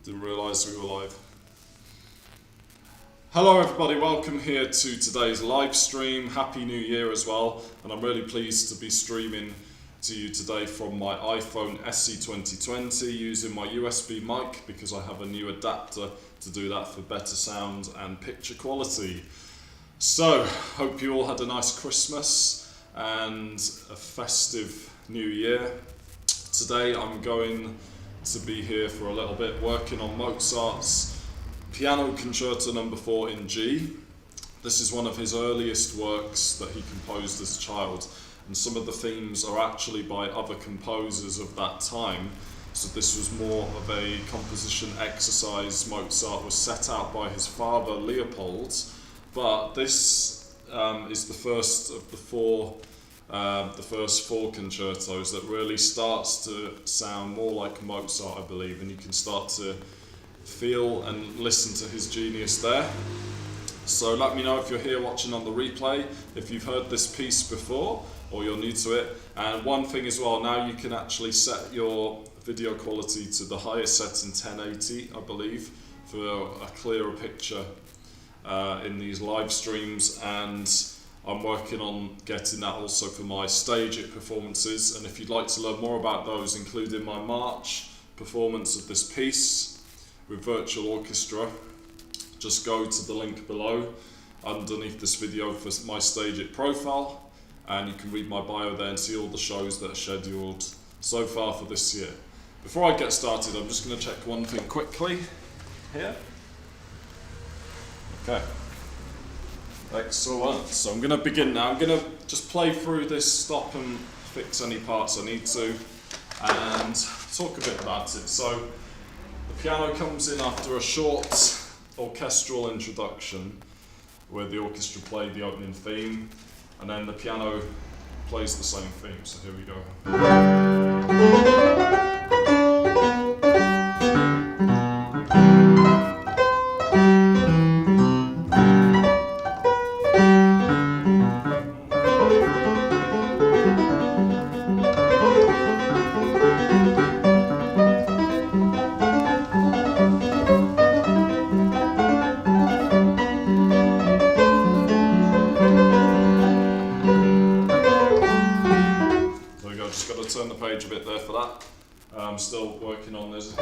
Didn't realise we were live. Hello everybody, welcome here to today's live stream. Happy New Year as well, and I'm really pleased to be streaming to you today from my iPhone SE 2020 using my USB mic because I have a new adapter to do that for better sound and picture quality. So, hope you all had a nice Christmas and a festive New Year. Today I'm going to be here for a little bit working on Mozart's Piano Concerto No. 4 in G. This is one of his earliest works that he composed as a child, and some of the themes are actually by other composers of that time. So this was more of a composition exercise Mozart was set out by his father Leopold, but this is the first of the first four concertos that really starts to sound more like Mozart, I believe, and you can start to feel and listen to his genius there. So let me know if you're here watching on the replay, if you've heard this piece before or you're new to it. And one thing as well, now you can actually set your video quality to the highest set in 1080, I believe, for a clearer picture in these live streams, and I'm working on getting that also for my stage it performances. And if you'd like to learn more about those, including my March performance of this piece with virtual orchestra, just go to the link below underneath this video for my stage it profile, and you can read my bio there and see all the shows that are scheduled so far for this year. Before I get started, I'm just going to check one thing quickly here. Okay. Excellent. So I'm going to begin now. I'm going to just play through this, stop and fix any parts I need to, and talk a bit about it. So the piano comes in after a short orchestral introduction where the orchestra played the opening theme, and then the piano plays the same theme. So here we go. Turn the page a bit there for that. I'm still working on this.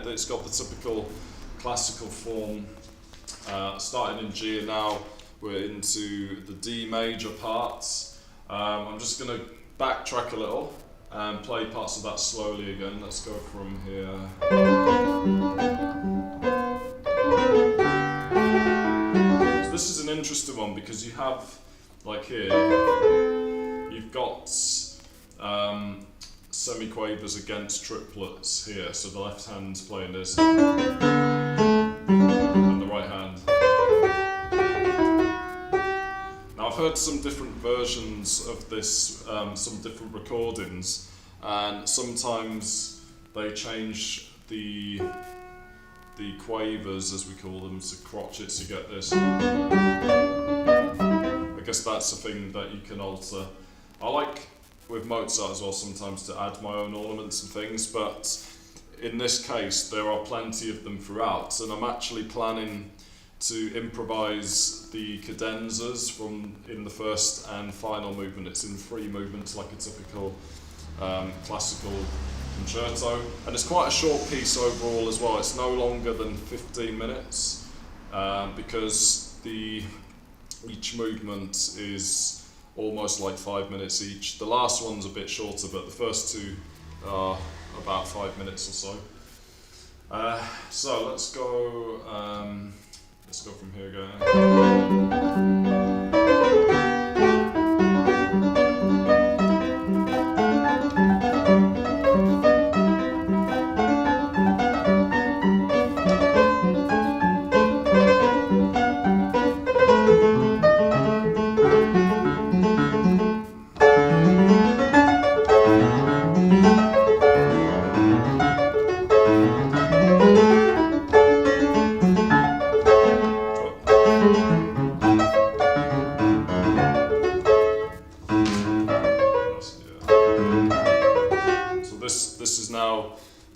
It's got the typical classical form, starting in G, and now we're into the D major parts. I'm just going to backtrack a little and play parts of that slowly again. Let's go from here. So this is an interesting one because you have, like here, you've got semiquavers against triplets here, so the left hand's playing this and the right hand. Now I've heard some different versions of this, some different recordings, and sometimes they change the quavers, as we call them, to crotchets. You get this. I guess that's a thing that you can alter. I like with Mozart as well sometimes to add my own ornaments and things, but in this case there are plenty of them throughout, and I'm actually planning to improvise the cadenzas from in the first and final movement. It's in 3 movements like a typical classical concerto, and it's quite a short piece overall as well. It's no longer than 15 minutes because each movement is almost like 5 minutes each. The last one's a bit shorter, but the first 2 are about 5 minutes or so. So let's go from here again.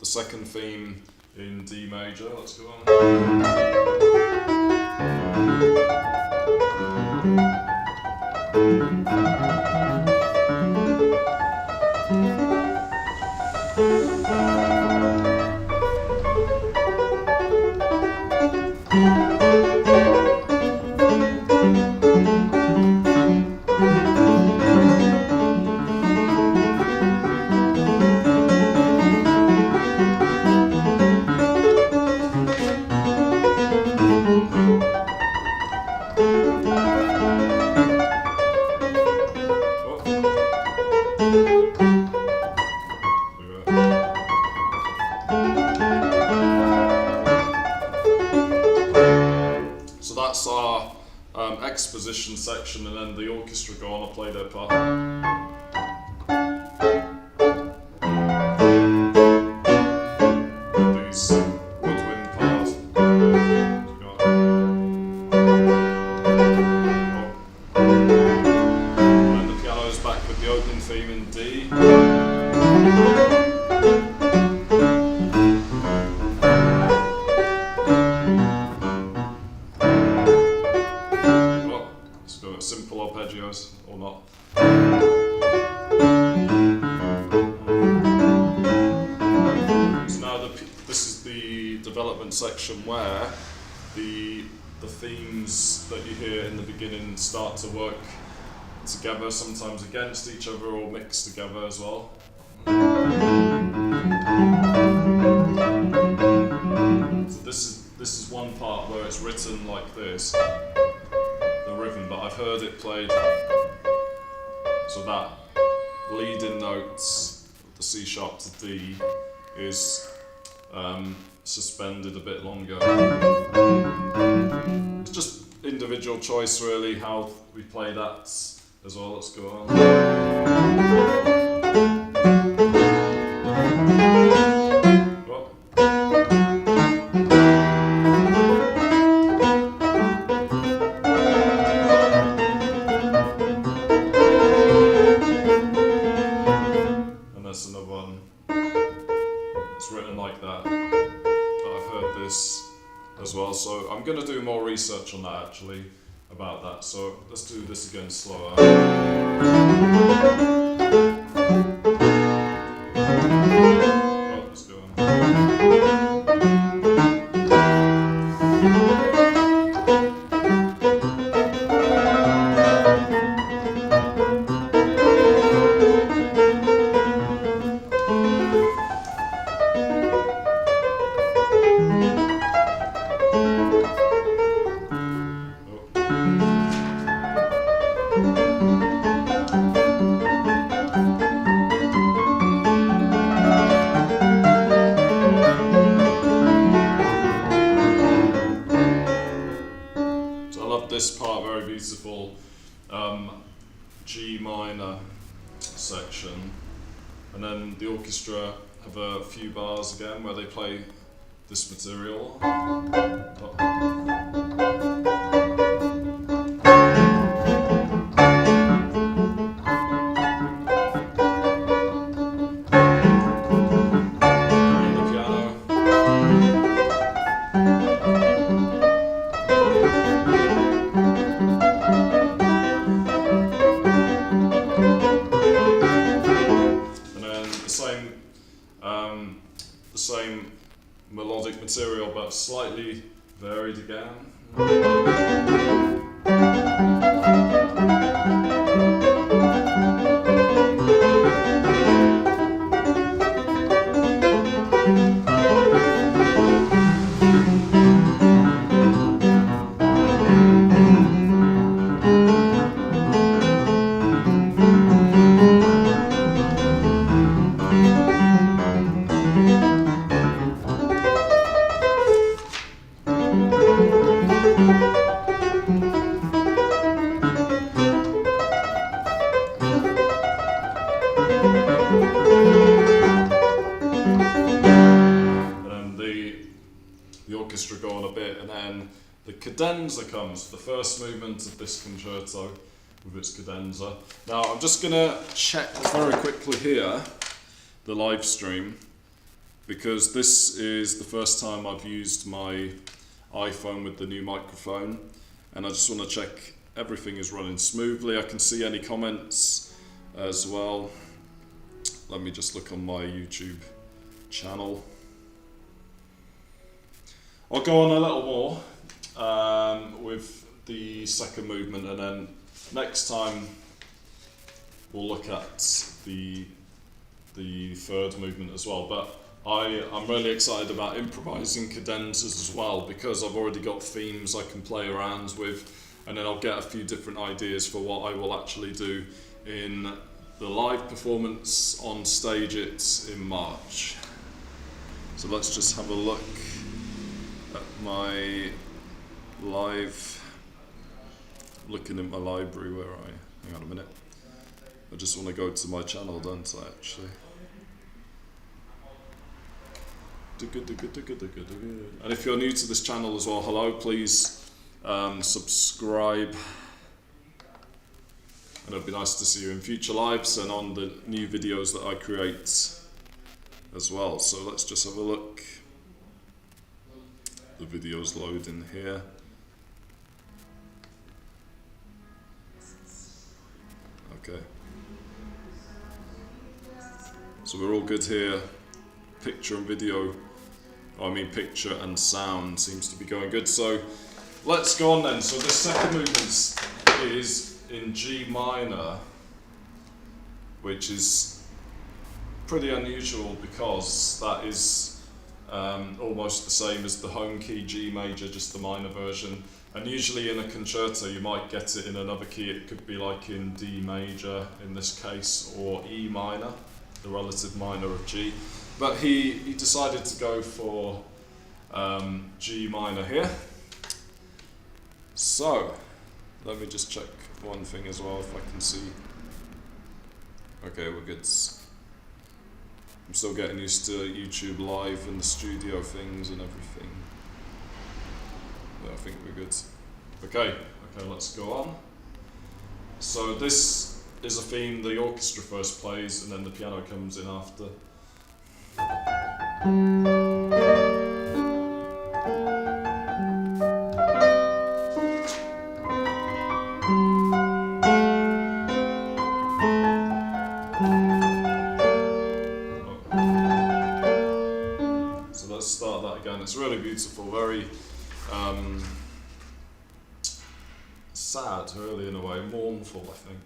the second theme in D major. Let's go on. So that's our exposition section, and then the orchestra go on and play their part. These woodwind parts. And then the piano is back with the opening theme in D. Simple arpeggios or not. So now this is the development section where the themes that you hear in the beginning start to work together, sometimes against each other or mixed together as well. So this is one part where it's written like this. Rhythm, but I've heard it played so that leading notes, the C sharp to D, is suspended a bit longer. It's just individual choice really how we play that as well. Let's go on. As well, so I'm going to do more research on that actually about that, so let's do this again slower. Oh, let's go on. This part, very beautiful G minor section, and then the orchestra have a few bars again where they play this material. The same melodic material but slightly varied again. The orchestra go on a bit, and then the cadenza comes, the first movement of this concerto with its cadenza. Now I'm just going to check very quickly here the live stream, because this is the first time I've used my iPhone with the new microphone, and I just want to check everything is running smoothly. I can see any comments as well. Let me just look on my YouTube channel. I'll go on a little more with the second movement, and then next time we'll look at the third movement as well. But I'm really excited about improvising cadenzas as well, because I've already got themes I can play around with, and then I'll get a few different ideas for what I will actually do in the live performance on Stage It in March. So let's just have a look at my looking in my library where hang on a minute. I just want to go to my channel, don't I, actually? And if you're new to this channel as well, hello, please subscribe. And it'd be nice to see you in future lives and on the new videos that I create as well. So let's just have a look. The video's loading here. Okay. So we're all good here. Picture and video, picture and sound seems to be going good. So let's go on then. So the second movement is in G minor, which is pretty unusual because that is almost the same as the home key G major, just the minor version. And usually in a concerto you might get it in another key. It could be like in D major in this case, or E minor, the relative minor of G. But he decided to go for G minor here. So let me just check one thing as well, if I can see. Okay, we're good. I'm still getting used to YouTube Live and the studio things and everything. Yeah, I think we're good. Okay, let's go on. So this is a theme the orchestra first plays, and then the piano comes in after. So let's start that again. It's really beautiful, very sad, really, in a way, mournful, I think.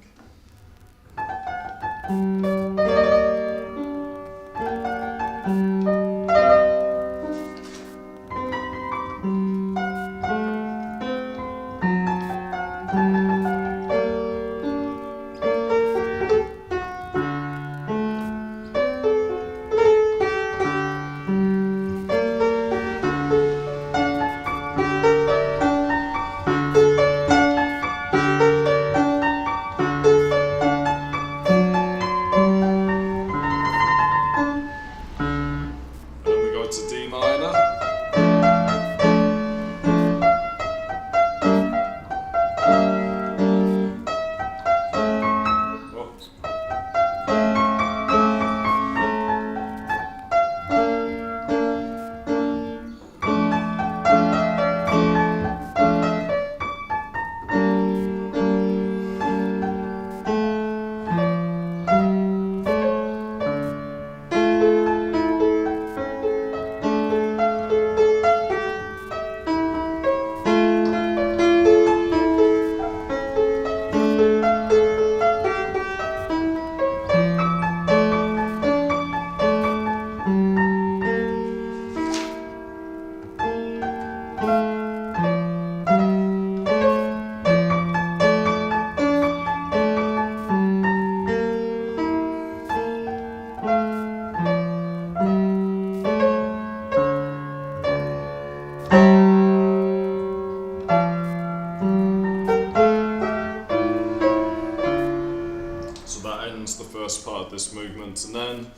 Part of this movement, and then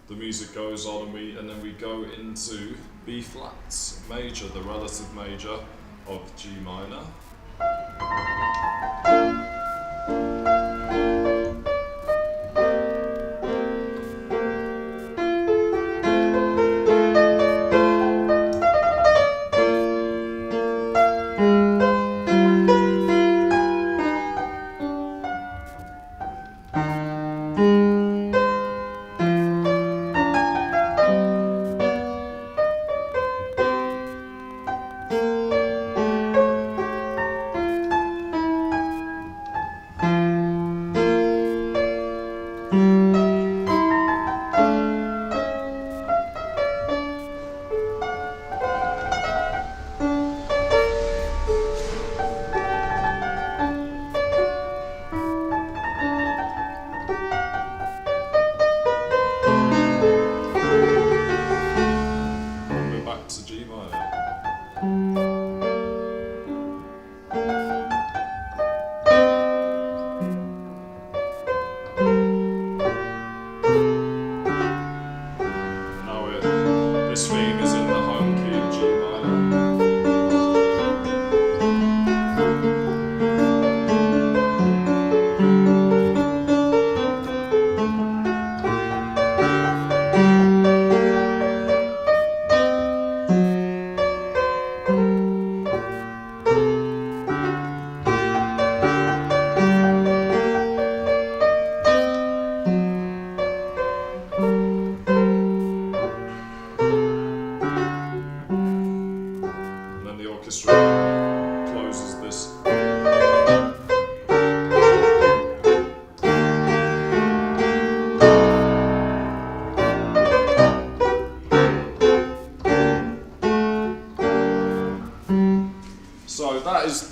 the music goes on, and then we go into B flat major, the relative major of G minor.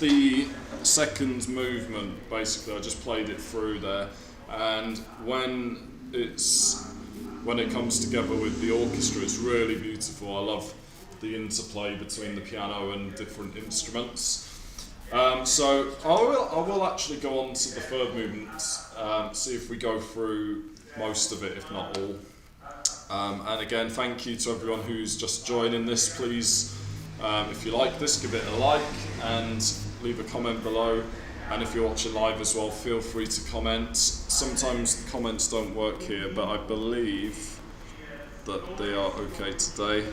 the second movement, basically. I just played it through there, and when it comes together with the orchestra, it's really beautiful. I love the interplay between the piano and different instruments. So I will actually go on to the third movement, see if we go through most of it, if not all. And again, thank you to everyone who's just joining this. Please, if you like this, give it a like and leave a comment below. And if you're watching live as well, feel free to comment. Sometimes the comments don't work here, but I believe that they are okay today.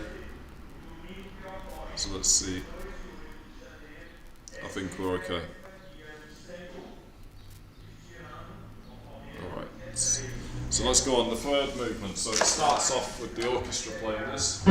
So let's see. I think we're okay. Alright. So let's go on the third movement. So it starts off with the orchestra playing this.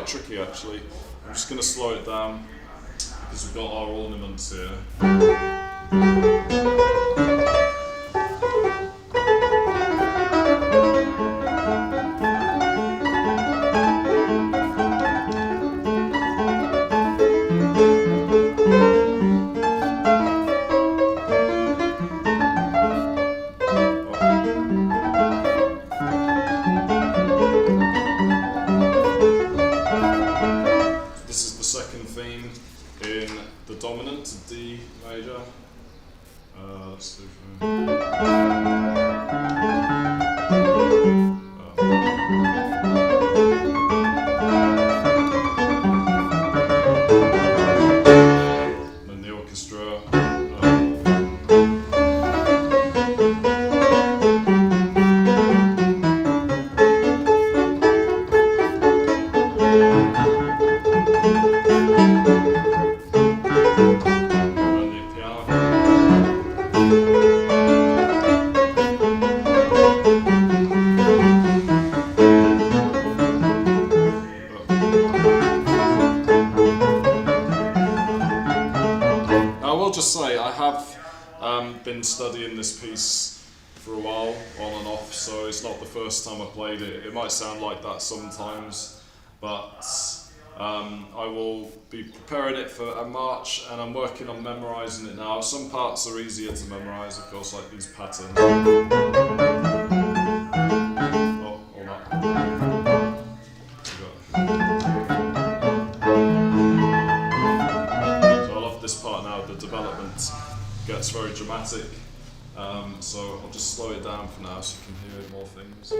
Tricky actually. I'm just going to slow it down because we've got our ornaments here. In the dominant, D major. Let's do then the orchestra. Just say I have been studying this piece for a while, on and off, so it's not the first time I played it. It might sound like that sometimes, but I will be preparing it for a march, and I'm working on memorising it now. Some parts are easier to memorise, of course, like these patterns. Oh, all that. This part now, the development gets very dramatic, so I'll just slow it down for now so you can hear more things.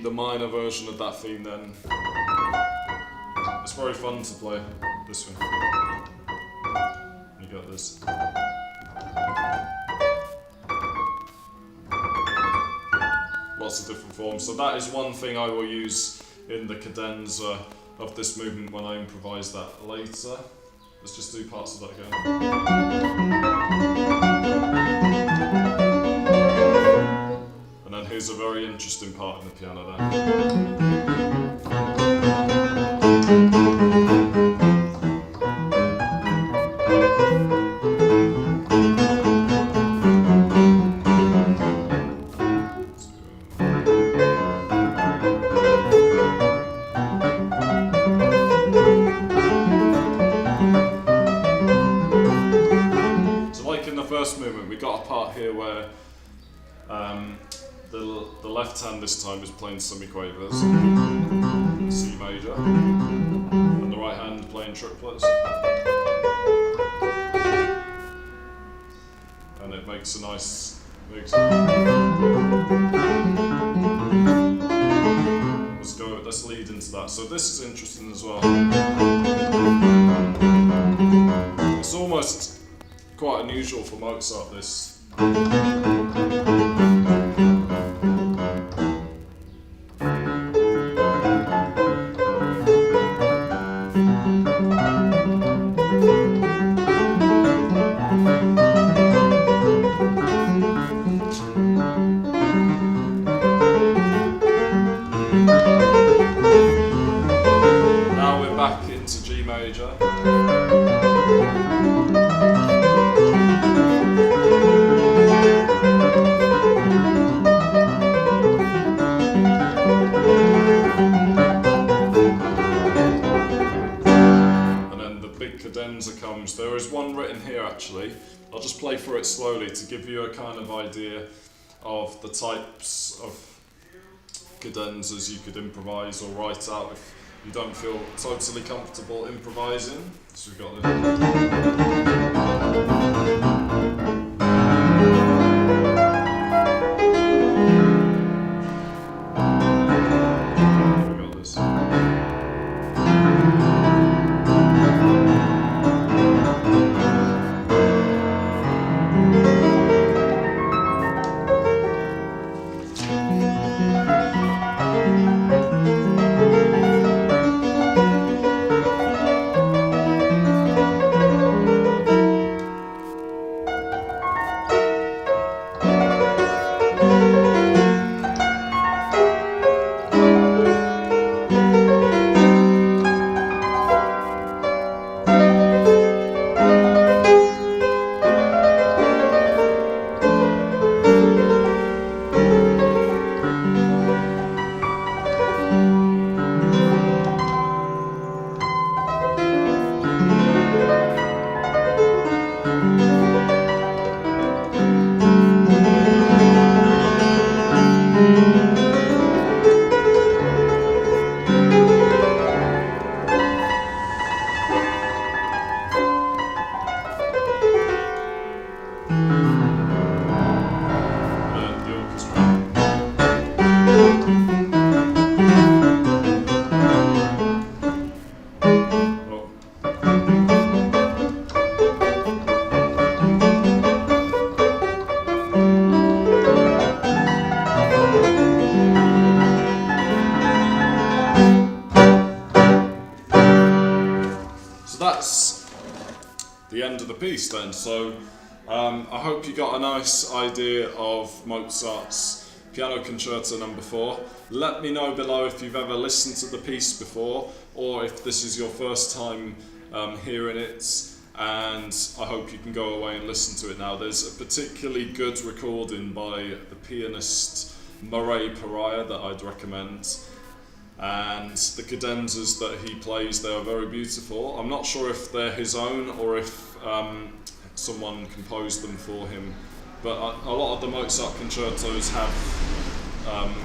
The minor version of that theme then. It's very fun to play this one. this. Lots of different forms. So that is one thing I will use in the cadenza of this movement when I improvise that later. Let's just do parts of that again. And then here's a very interesting part in the piano there. Movement, we got a part here where the left hand this time is playing semiquavers, C major, and the right hand playing triplets, and it makes a nice mix. Let's lead into that. So this is interesting as well. It's almost quite unusual for Mozart, this. Now we're back into G major. Cadenza comes. There is one written here actually. I'll just play through it slowly to give you a kind of idea of the types of cadenzas you could improvise or write out if you don't feel totally comfortable improvising. So we've got this. That's the end of the piece then. So I hope you got a nice idea of Mozart's Piano Concerto No. 4. Let me know below if you've ever listened to the piece before or if this is your first time hearing it, and I hope you can go away and listen to it now. There's a particularly good recording by the pianist Mozart Piano that I'd recommend. And the cadenzas that he plays, they are very beautiful. I'm not sure if they're his own or if someone composed them for him, but a lot of the Mozart concertos have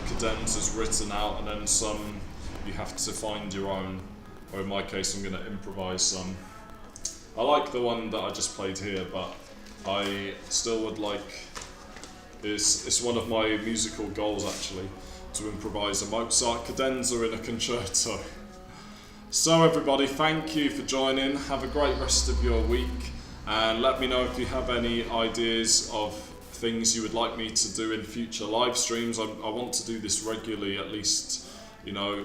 cadenzas written out, and then some you have to find your own, or in my case I'm going to improvise some. I like the one that I just played here, but I still would like, it's one of my musical goals actually, to improvise a Mozart cadenza in a concerto. So everybody, thank you for joining. Have a great rest of your week, and let me know if you have any ideas of things you would like me to do in future live streams. I want to do this regularly, at least, you know,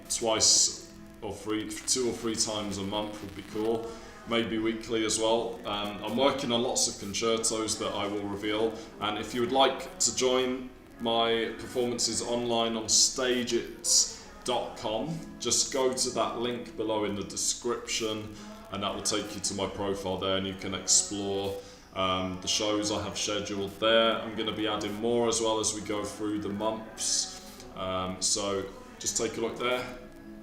twice or two or three times a month would be cool. Maybe weekly as well. I'm working on lots of concertos that I will reveal, and if you would like to join my performances online on stageit.com, just go to that link below in the description, and that will take you to my profile there, and you can explore the shows I have scheduled there. I'm going to be adding more as well as we go through the months, so just take a look there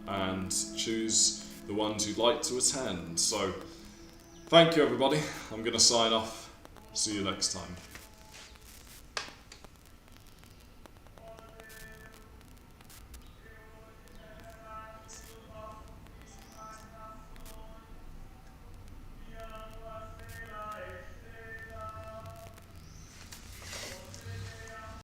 and choose the ones you'd like to attend. So thank you everybody, I'm going to sign off, see you next time.